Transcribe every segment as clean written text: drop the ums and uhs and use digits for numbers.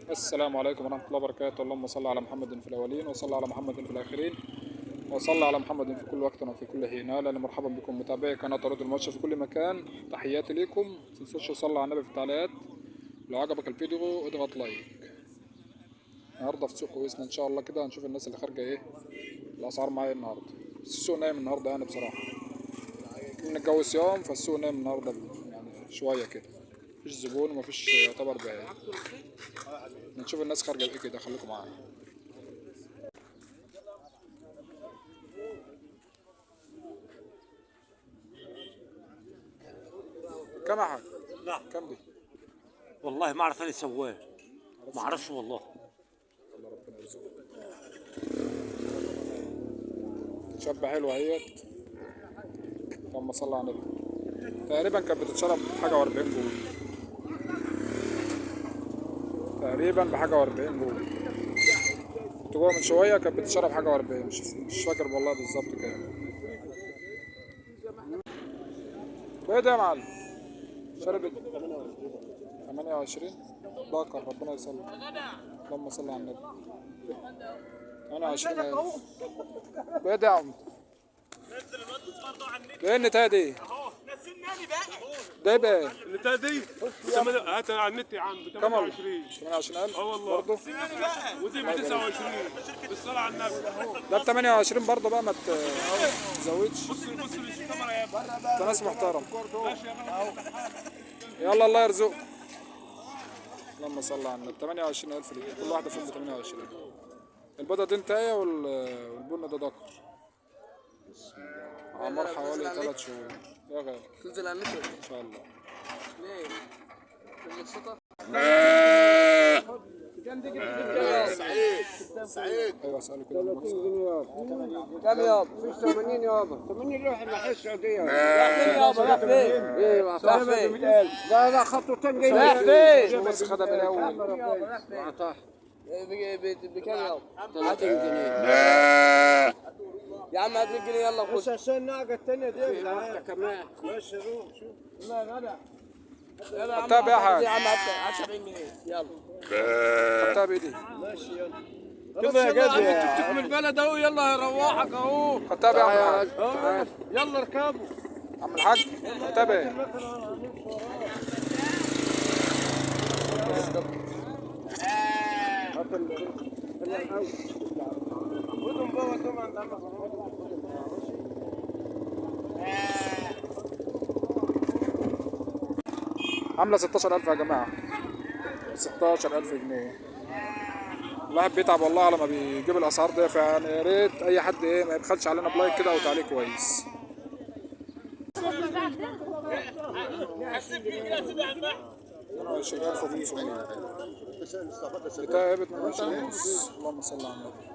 السلام عليكم ورحمة الله وبركاته. اللهم صل على محمد في الأولين وصل على محمد في الآخرين وصل على محمد في كل وقت وفي كل حين. أهلا مرحبا بكم متابعي قناة أرض الماتش في كل مكان، تحياتي ليكم. متنسوش تصلوا على النبي في التعليقات. لو عجبك الفيديو اضغط لايك. النهارده في سوق كويسنا إن شاء الله كده، هنشوف الناس اللي خارجة إيه الأسعار معايا النهارده. السوق نايم النهارده يعني بصراحة، من الجو صيام فالسوق نايم النهارده يعني شوية كده، مفيش زبون ومفيش يعتبر بيع. نشوف الناس خارجة بإيه كده، خليكم معايا. كم يا حاج؟ لا كم دي؟ والله ما اعرف انا سواه، ما اعرفش والله. الله ربنا يرزقك. شابة حلوة اهيت، اللهم صل على النبي. تقريبا كانت بتتشرب بحاجة و40 جول، تقريبا بحاجة و40 جول. كنت جوه من شوية كانت بتتشرب حاجة و40، مش فاكر والله بالظبط كام. ايه ده يا معلم؟ شربت 28 باكر، ربنا يصلي. اللهم صل على النبي. 28,000. ايه ده يا عم؟ ايه النتاية دي؟ ده يبقى ايه؟ البتاع دي هات على النت يا عم ب كم والله؟ 28. 28,000 اه والله برضه؟ ودي ب 29 بالصلاة على النبي. ده ب 28 برضه بقى، ما تزودش. بص للكاميرا يا ابني. انت ناس محترم. يلا الله يرزقك. اللهم صل على النبي. 28,000 دي كل واحدة فوق ب 28. البيضة دي انتاية والبن ده دكر. عمر حوالي 3 شهور. يا غالي تنزل على النت ان شاء الله. ليه؟ في السطح سعيد ايوه اسأله كده. كم يابا؟ في 80 يابا 80 روح المحل السعودية راح فين يابا؟ راح فين؟ ايه راح فين؟ لا خطوتين جايين راح فين؟ بس خدها من الاول. راح بكم يابا؟ 30 جنيه يا عم هات لي جنيه يلا خش. بس عشان الناقة الثانية دي كمان ماشي روح شوف لا يلا يا عم خدتها بيها حاج. يا عم هات 70 جنيه يلا خدتها بايدي. ماشي يلا كده يا جدع انت تكتب من البلد اهو يلا يروحك اهو خدتها بيها يا عم الحاج. يلا اركبوا عم الحاج خدتها بيها. عاملة 16,000 يا جماعة، 16,000 جنيه. الواحد بيتعب والله على ما بيجيب الأسعار دي، فيعني يا ريت أي حد إيه ما يبخلش علينا بلايك كده وتعليق كويس. أنا 20,500 بتاعي هبت من 20 اللهم صل على النبي.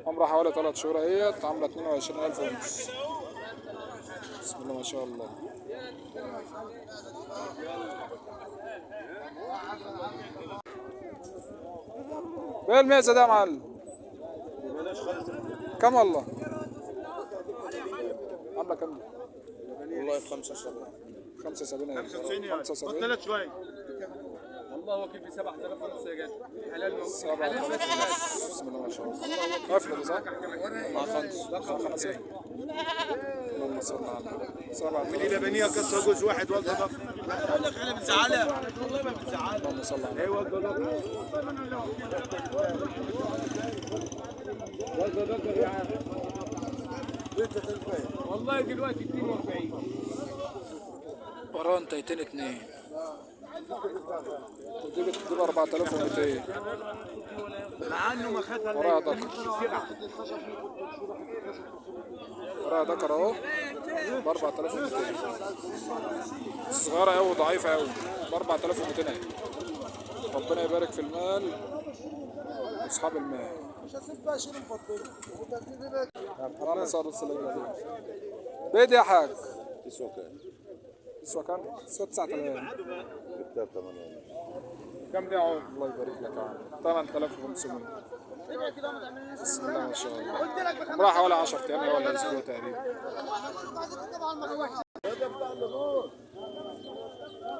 عمرها حوالي 3 شهور اهيت، عاملة 22,000 ونص. بسم الله ما شاء الله. ايه الميزة ده يا معلم؟ كم والله؟ عاملة كم دي؟ والله 75 75 75 بطلت شوي. والله وكيل ب 7,000 ونص يا جدع. حلال موجود. 7,000. بسم الله ما شاء الله. قفلة دي صح؟ مع خمسة. اللهم صل على النبي. 7,000. من لبنيه كسر جوز واحد وقت ضغط. بقول لك احنا بنزعلها والله ما بنزعلها اللهم صل على النبي. ايوه وقت ضغط. وقت ضغط يا عم. والله دلوقتي 42. وراه نتايتين 2. تجيب 4,200. مع انه ما خدها وراها دكر. وراها دكر اهو ب 4,200. صغيرة أوي ضعيفة أوي ب 4,200 اهي. ربنا يبارك في المال أصحاب المال. اللهم صل وسلم. بيدي يا حاج تسوى كام؟ تسوى كام؟ تسوى 9,000. جبتها ب 8. كم دي يا عم؟ الله يبارك لك يا عم. 8,500. بسم الله ما شاء الله. راح حوالي 10 أيام ولا أسبوع تقريبا.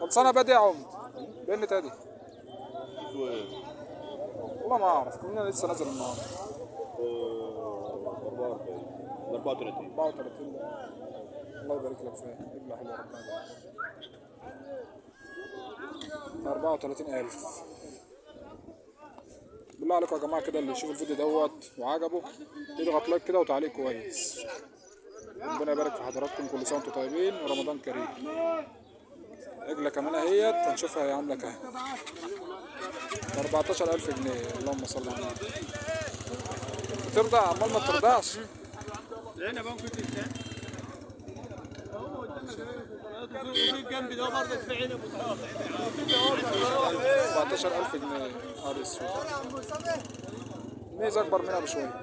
خلصانة بدي يا عم. بين تادي والله ما اعرف، كنا لسه نازل النهارده 34 34 ده. الله يبارك لك فيها، رجله حلوه ربنا يبارك. 34,000. بالله عليكم يا جماعه كده اللي يشوف الفيديو دوت وعجبه يضغط لايك كده وتعليق كويس. ربنا يبارك في حضراتكم، كل سنه وانتم طيبين ورمضان كريم. عجله كمان اهيت هنشوفها هي عامله كام. 14,000 جنيه. اللهم صل على النبي. ترضع امال ما ترضعش. لقينا بقى كنت في جنبي ده برضه في عيني 14,000 جنيه. نهار اسود. ميزه اكبر منها بشويه.